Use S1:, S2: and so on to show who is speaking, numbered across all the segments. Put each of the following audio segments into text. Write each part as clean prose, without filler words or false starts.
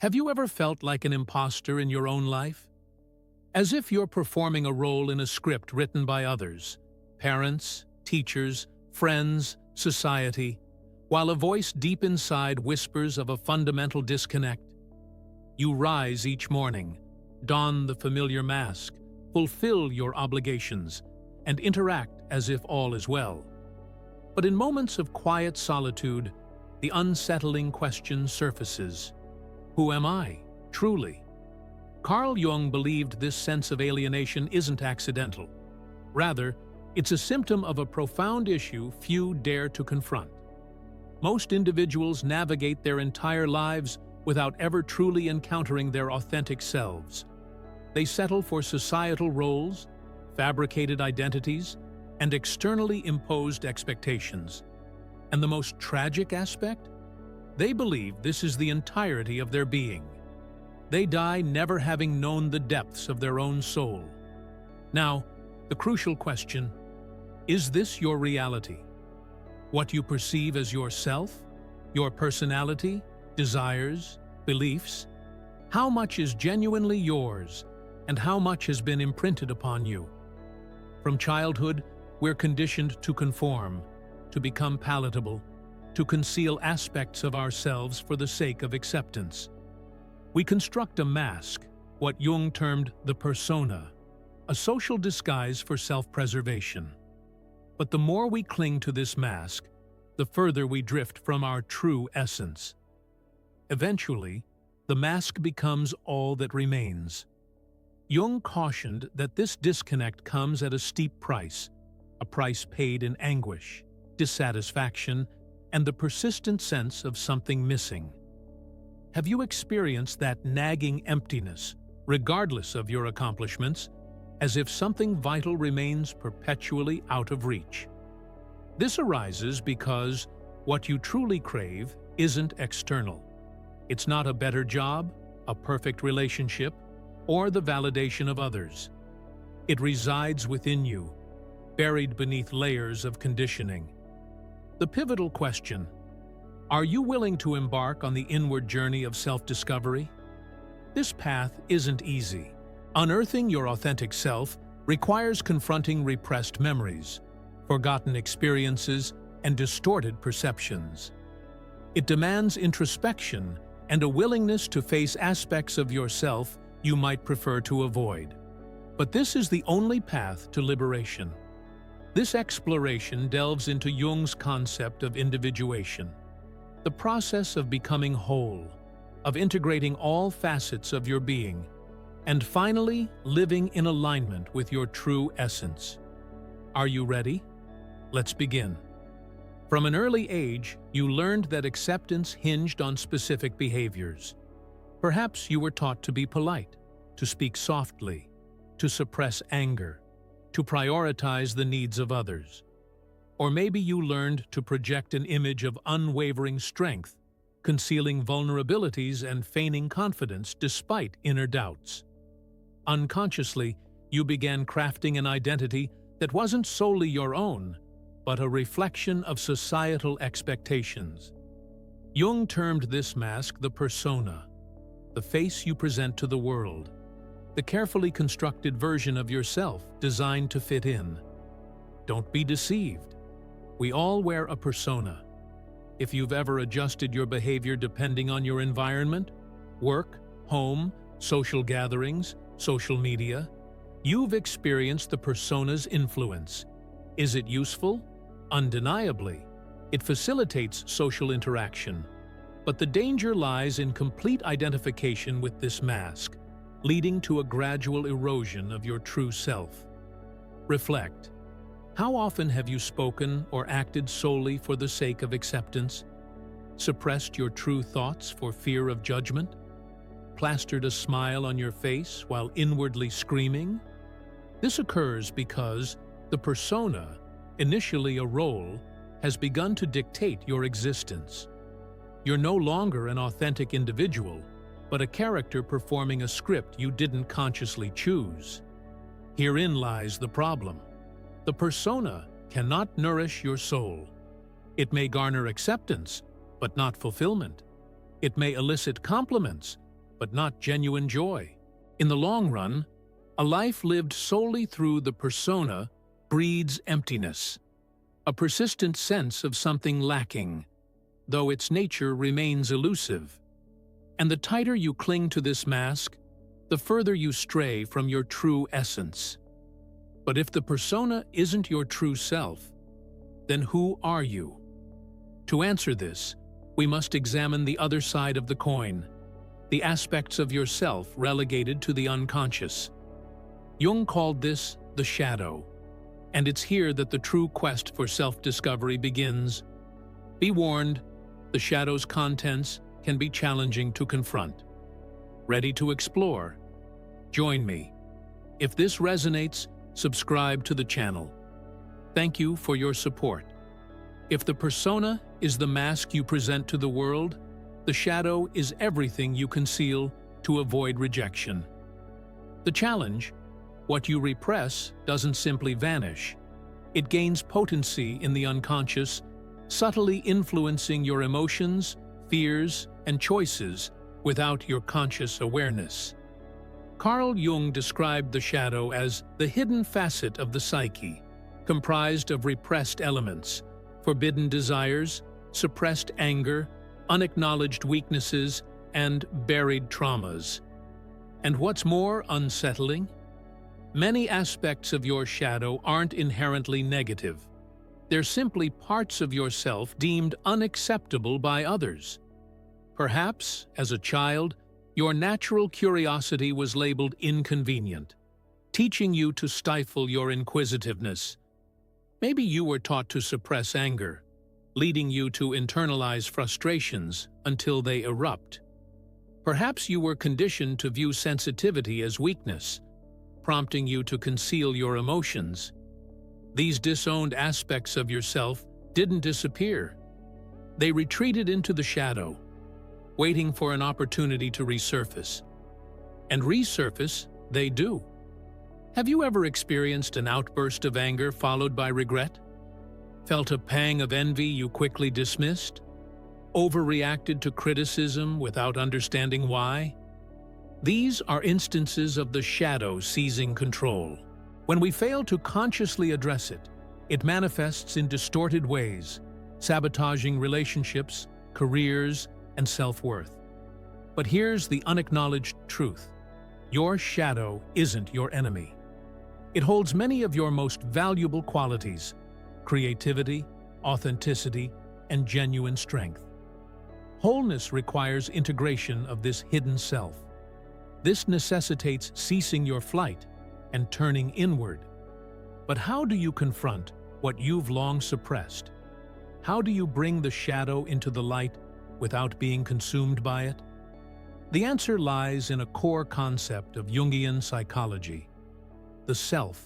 S1: Have you ever felt like an imposter in your own life? As if you're performing a role in a script written by others, parents, teachers, friends, society, while a voice deep inside whispers of a fundamental disconnect? You rise each morning, don the familiar mask, fulfill your obligations, and interact as if all is well. But in moments of quiet solitude, the unsettling question surfaces. Who am I, truly? Carl Jung believed this sense of alienation isn't accidental. Rather, it's a symptom of a profound issue few dare to confront. Most individuals navigate their entire lives without ever truly encountering their authentic selves. They settle for societal roles, fabricated identities, and externally imposed expectations. And the most tragic aspect? They believe this is the entirety of their being. They die never having known the depths of their own soul. Now, the crucial question, is this your reality? What you perceive as yourself, your personality, desires, beliefs? How much is genuinely yours, and how much has been imprinted upon you? From childhood, we're conditioned to conform, to become palatable, to conceal aspects of ourselves for the sake of acceptance. We construct a mask, what Jung termed the persona, a social disguise for self-preservation. But the more we cling to this mask, the further we drift from our true essence. Eventually, the mask becomes all that remains. Jung cautioned that this disconnect comes at a steep price, a price paid in anguish, dissatisfaction, and the persistent sense of something missing. Have you experienced that nagging emptiness, regardless of your accomplishments, as if something vital remains perpetually out of reach? This arises because what you truly crave isn't external. It's not a better job, a perfect relationship, or the validation of others. It resides within you, buried beneath layers of conditioning. The pivotal question: are you willing to embark on the inward journey of self-discovery? This path isn't easy. Unearthing your authentic self requires confronting repressed memories, forgotten experiences, and distorted perceptions. It demands introspection and a willingness to face aspects of yourself you might prefer to avoid. But this is the only path to liberation. This exploration delves into Jung's concept of individuation, the process of becoming whole, of integrating all facets of your being, and finally living in alignment with your true essence. Are you ready? Let's begin. From an early age, you learned that acceptance hinged on specific behaviors. Perhaps you were taught to be polite, to speak softly, to suppress anger, to prioritize the needs of others. Or maybe you learned to project an image of unwavering strength, concealing vulnerabilities and feigning confidence despite inner doubts. Unconsciously, you began crafting an identity that wasn't solely your own, but a reflection of societal expectations. Jung termed this mask the persona, the face you present to the world, the carefully constructed version of yourself designed to fit in. Don't be deceived. We all wear a persona. If you've ever adjusted your behavior depending on your environment, work, home, social gatherings, social media, you've experienced the persona's influence. Is it useful? Undeniably. It facilitates social interaction. But the danger lies in complete identification with this mask, leading to a gradual erosion of your true self. Reflect. How often have you spoken or acted solely for the sake of acceptance? Suppressed your true thoughts for fear of judgment? Plastered a smile on your face while inwardly screaming? This occurs because the persona, initially a role, has begun to dictate your existence. You're no longer an authentic individual, but a character performing a script you didn't consciously choose. Herein lies the problem. The persona cannot nourish your soul. It may garner acceptance, but not fulfillment. It may elicit compliments, but not genuine joy. In the long run, a life lived solely through the persona breeds emptiness, a persistent sense of something lacking, though its nature remains elusive. And the tighter you cling to this mask, the further you stray from your true essence. But if the persona isn't your true self, then who are you? To answer this, we must examine the other side of the coin, the aspects of yourself relegated to the unconscious. Jung called this the shadow, and it's here that the true quest for self-discovery begins. Be warned, the shadow's contents can be challenging to confront. Ready to explore? Join me. If this resonates, subscribe to the channel. Thank you for your support. If the persona is the mask you present to the world, the shadow is everything you conceal to avoid rejection. The challenge: what you repress doesn't simply vanish. It gains potency in the unconscious, subtly influencing your emotions, fears, and choices without your conscious awareness. Carl Jung described the shadow as the hidden facet of the psyche, comprised of repressed elements, forbidden desires, suppressed anger, unacknowledged weaknesses, and buried traumas. And what's more unsettling? Many aspects of your shadow aren't inherently negative. They're simply parts of yourself deemed unacceptable by others. Perhaps, as a child, your natural curiosity was labeled inconvenient, teaching you to stifle your inquisitiveness. Maybe you were taught to suppress anger, leading you to internalize frustrations until they erupt. Perhaps you were conditioned to view sensitivity as weakness, prompting you to conceal your emotions. These disowned aspects of yourself didn't disappear. They retreated into the shadow, waiting for an opportunity to resurface. And resurface they do. Have you ever experienced an outburst of anger followed by regret? Felt a pang of envy you quickly dismissed? Overreacted to criticism without understanding why? These are instances of the shadow seizing control. When we fail to consciously address it, it manifests in distorted ways, sabotaging relationships, careers, and self-worth. But here's the unacknowledged truth. Your shadow isn't your enemy. It holds many of your most valuable qualities: creativity, authenticity, and genuine strength. Wholeness requires integration of this hidden self. This necessitates ceasing your flight and turning inward. But how do you confront what you've long suppressed? How do you bring the shadow into the light without being consumed by it? The answer lies in a core concept of Jungian psychology: the self,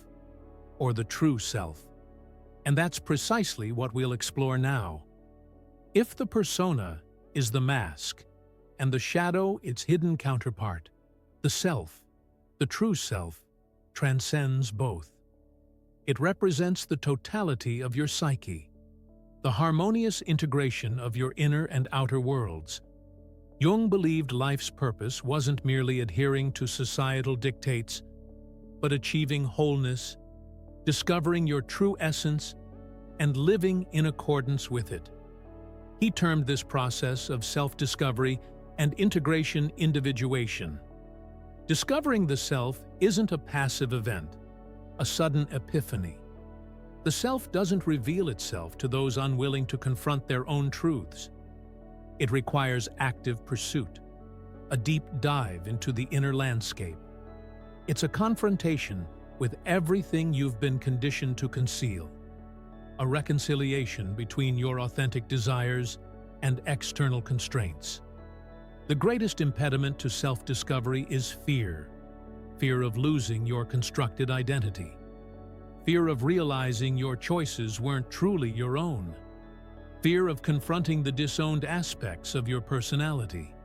S1: or the true self. And that's precisely what we'll explore now. If the persona is the mask, and the shadow its hidden counterpart, the self, the true self, transcends both. It represents the totality of your psyche, the harmonious integration of your inner and outer worlds. Jung believed life's purpose wasn't merely adhering to societal dictates, but achieving wholeness, discovering your true essence, and living in accordance with it. He termed this process of self-discovery and integration individuation. Discovering the self isn't a passive event, a sudden epiphany. The self doesn't reveal itself to those unwilling to confront their own truths. It requires active pursuit, a deep dive into the inner landscape. It's a confrontation with everything you've been conditioned to conceal, a reconciliation between your authentic desires and external constraints. The greatest impediment to self-discovery is fear. Fear of losing your constructed identity. Fear of realizing your choices weren't truly your own. Fear of confronting the disowned aspects of your personality.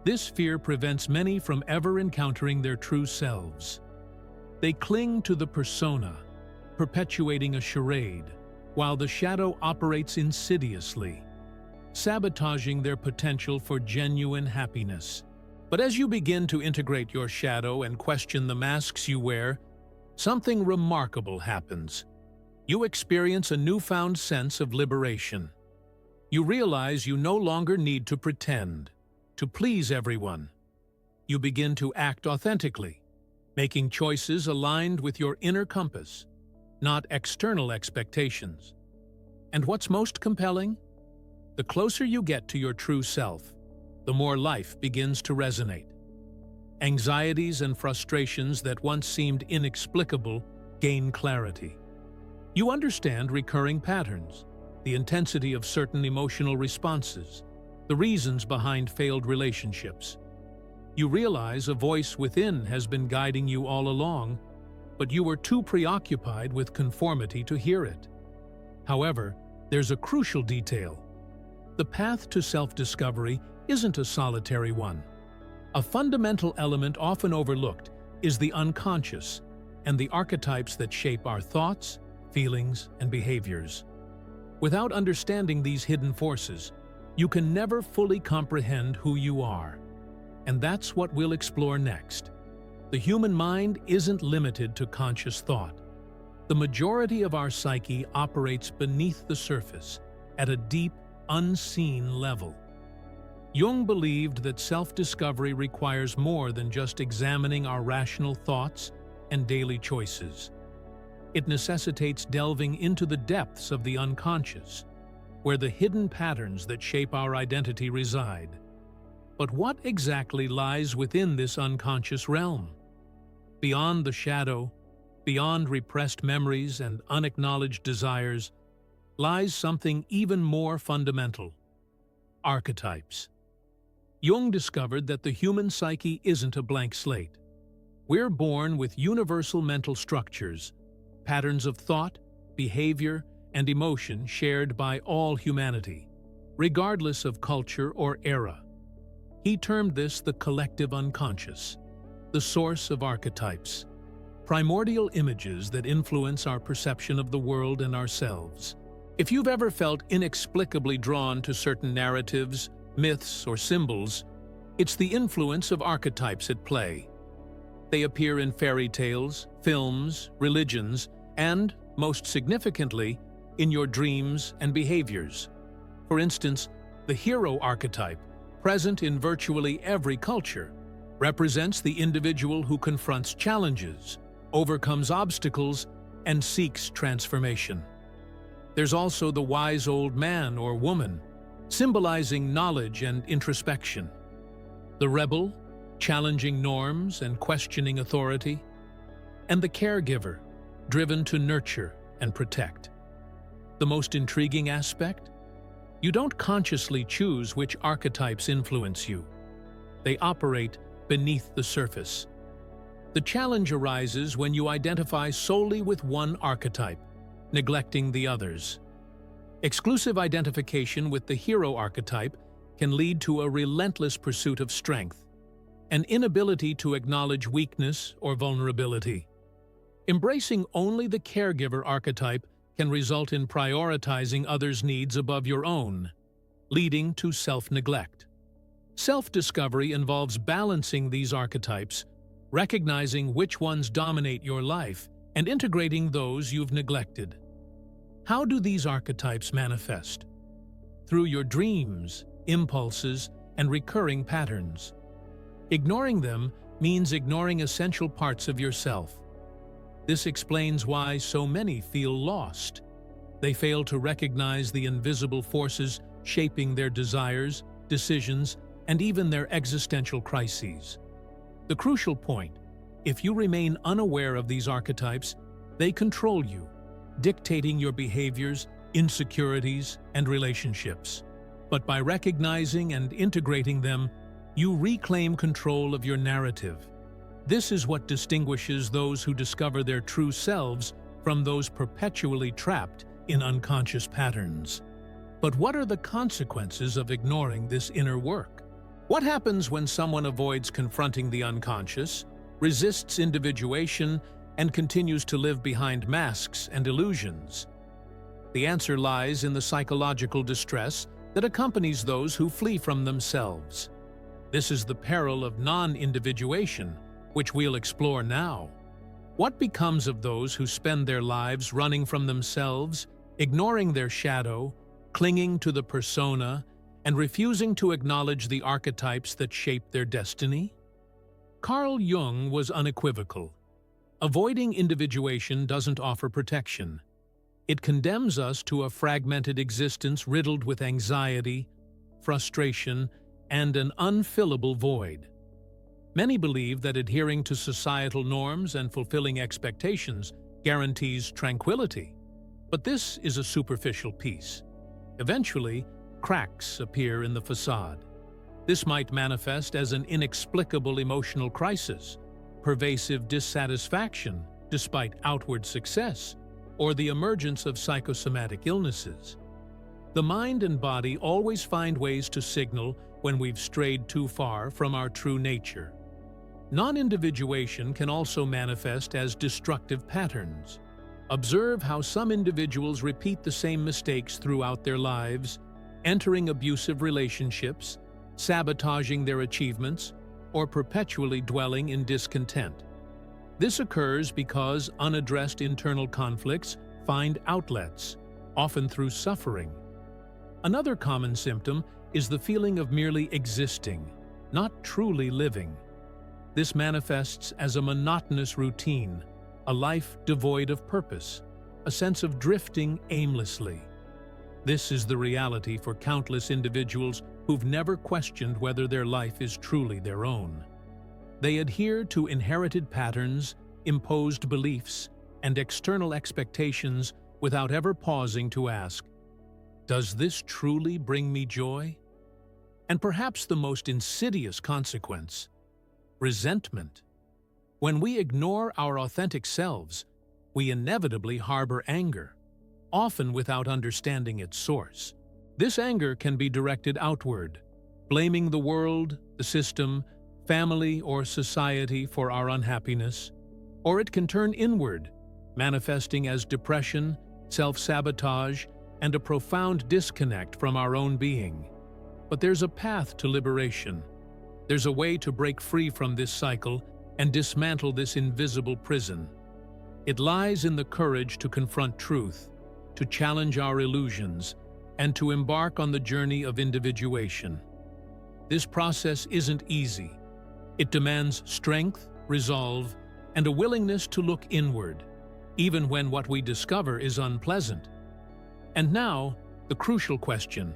S1: This fear prevents many from ever encountering their true selves. They cling to the persona, perpetuating a charade, while the shadow operates insidiously, sabotaging their potential for genuine happiness. But as you begin to integrate your shadow and question the masks you wear, something remarkable happens. You experience a newfound sense of liberation. You realize you no longer need to pretend, to please everyone. You begin to act authentically, making choices aligned with your inner compass, not external expectations. And what's most compelling? The closer you get to your true self, the more life begins to resonate. Anxieties and frustrations that once seemed inexplicable gain clarity. You understand recurring patterns, the intensity of certain emotional responses, the reasons behind failed relationships. You realize a voice within has been guiding you all along, but you were too preoccupied with conformity to hear it. However, there's a crucial detail. The path to self-discovery isn't a solitary one. A fundamental element often overlooked is the unconscious and the archetypes that shape our thoughts, feelings, and behaviors. Without understanding these hidden forces, you can never fully comprehend who you are. And that's what we'll explore next. The human mind isn't limited to conscious thought. The majority of our psyche operates beneath the surface, at a deep, unseen level. Jung believed that self-discovery requires more than just examining our rational thoughts and daily choices. It necessitates delving into the depths of the unconscious, where the hidden patterns that shape our identity reside. But what exactly lies within this unconscious realm? Beyond the shadow, beyond repressed memories and unacknowledged desires, lies something even more fundamental: archetypes. Jung discovered that the human psyche isn't a blank slate. We're born with universal mental structures, patterns of thought, behavior, and emotion shared by all humanity, regardless of culture or era. He termed this the collective unconscious, the source of archetypes, primordial images that influence our perception of the world and ourselves. If you've ever felt inexplicably drawn to certain narratives, myths, or symbols, it's the influence of archetypes at play. They appear in fairy tales, films, religions, and, most significantly, in your dreams and behaviors. For instance, the hero archetype, present in virtually every culture, represents the individual who confronts challenges, overcomes obstacles, and seeks transformation. There's also the wise old man or woman, symbolizing knowledge and introspection. The rebel, challenging norms and questioning authority. And the caregiver, driven to nurture and protect. The most intriguing aspect? You don't consciously choose which archetypes influence you. They operate beneath the surface. The challenge arises when you identify solely with one archetype, neglecting the others. Exclusive identification with the hero archetype can lead to a relentless pursuit of strength, an inability to acknowledge weakness or vulnerability. Embracing only the caregiver archetype can result in prioritizing others' needs above your own, leading to self-neglect. Self-discovery involves balancing these archetypes, recognizing which ones dominate your life, and integrating those you've neglected. How do these archetypes manifest? Through your dreams, impulses, and recurring patterns. Ignoring them means ignoring essential parts of yourself. This explains why so many feel lost. They fail to recognize the invisible forces shaping their desires, decisions, and even their existential crises. The crucial point: if you remain unaware of these archetypes, they control you, dictating your behaviors, insecurities, and relationships. But by recognizing and integrating them, you reclaim control of your narrative. This is what distinguishes those who discover their true selves from those perpetually trapped in unconscious patterns. But what are the consequences of ignoring this inner work? What happens when someone avoids confronting the unconscious, resists individuation, and continues to live behind masks and illusions? The answer lies in the psychological distress that accompanies those who flee from themselves. This is the peril of non-individuation, which we'll explore now. What becomes of those who spend their lives running from themselves, ignoring their shadow, clinging to the persona, and refusing to acknowledge the archetypes that shape their destiny? Carl Jung was unequivocal. Avoiding individuation doesn't offer protection. It condemns us to a fragmented existence riddled with anxiety, frustration, and an unfillable void. Many believe that adhering to societal norms and fulfilling expectations guarantees tranquility. But this is a superficial piece. Eventually, cracks appear in the facade. This might manifest as an inexplicable emotional crisis, pervasive dissatisfaction despite outward success, or the emergence of psychosomatic illnesses. The mind and body always find ways to signal when we've strayed too far from our true nature. Non-individuation can also manifest as destructive patterns. Observe how some individuals repeat the same mistakes throughout their lives, entering abusive relationships, sabotaging their achievements, or perpetually dwelling in discontent. This occurs because unaddressed internal conflicts find outlets, often through suffering. Another common symptom is the feeling of merely existing, not truly living. This manifests as a monotonous routine, a life devoid of purpose, a sense of drifting aimlessly. This is the reality for countless individuals who've never questioned whether their life is truly their own. They adhere to inherited patterns, imposed beliefs, and external expectations without ever pausing to ask, "Does this truly bring me joy?" And perhaps the most insidious consequence: resentment. When we ignore our authentic selves, we inevitably harbor anger, often without understanding its source. This anger can be directed outward, blaming the world, the system, family, or society for our unhappiness, or it can turn inward, manifesting as depression, self-sabotage, and a profound disconnect from our own being. But there's a path to liberation. There's a way to break free from this cycle and dismantle this invisible prison. It lies in the courage to confront truth, to challenge our illusions, and to embark on the journey of individuation. This process isn't easy. It demands strength, resolve, and a willingness to look inward, even when what we discover is unpleasant. And now, the crucial question: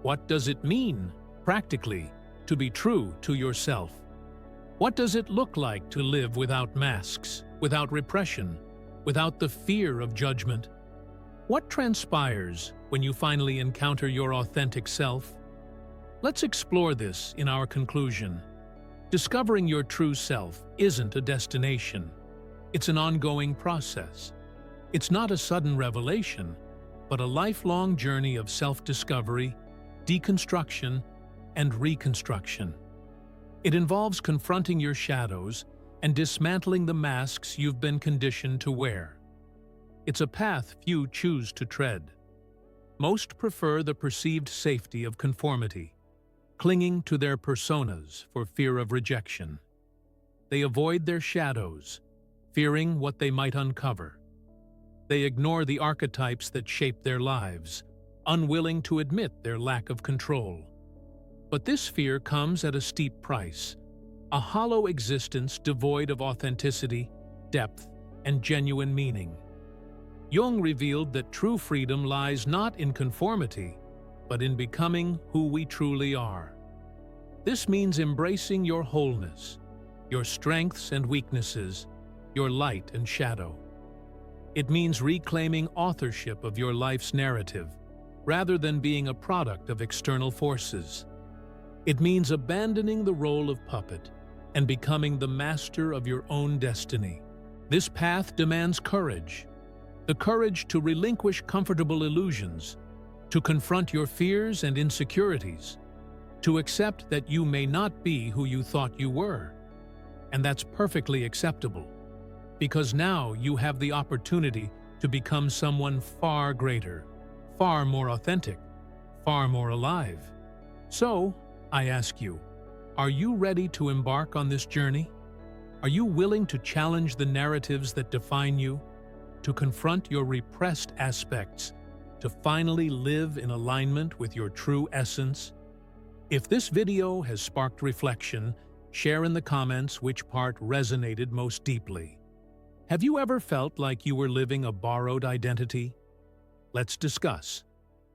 S1: what does it mean, practically, to be true to yourself? What does it look like to live without masks, without repression, without the fear of judgment? What transpires when you finally encounter your authentic self? Let's explore this in our conclusion. Discovering your true self isn't a destination. It's an ongoing process. It's not a sudden revelation, but a lifelong journey of self-discovery, deconstruction, and reconstruction. It involves confronting your shadows and dismantling the masks you've been conditioned to wear. It's a path few choose to tread. Most prefer the perceived safety of conformity, clinging to their personas for fear of rejection. They avoid their shadows, fearing what they might uncover. They ignore the archetypes that shape their lives, unwilling to admit their lack of control. But this fear comes at a steep price, a hollow existence devoid of authenticity, depth, and genuine meaning. Jung revealed that true freedom lies not in conformity, but in becoming who we truly are. This means embracing your wholeness, your strengths and weaknesses, your light and shadow. It means reclaiming authorship of your life's narrative, rather than being a product of external forces. It means abandoning the role of puppet and becoming the master of your own destiny. This path demands courage, the courage to relinquish comfortable illusions, to confront your fears and insecurities, to accept that you may not be who you thought you were. And that's perfectly acceptable, because now you have the opportunity to become someone far greater, far more authentic, far more alive. So, I ask you, Are you ready to embark on this journey? Are you willing to challenge the narratives that define you, to confront your repressed aspects, to finally live in alignment with your true essence? If this video has sparked reflection, share in the comments which part resonated most deeply. Have you ever felt like you were living a borrowed identity? Let's discuss.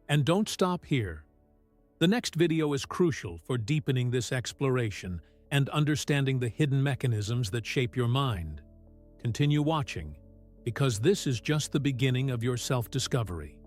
S1: And don't stop here. The next video is crucial for deepening this exploration and understanding the hidden mechanisms that shape your mind. Continue watching, because this is just the beginning of your self-discovery.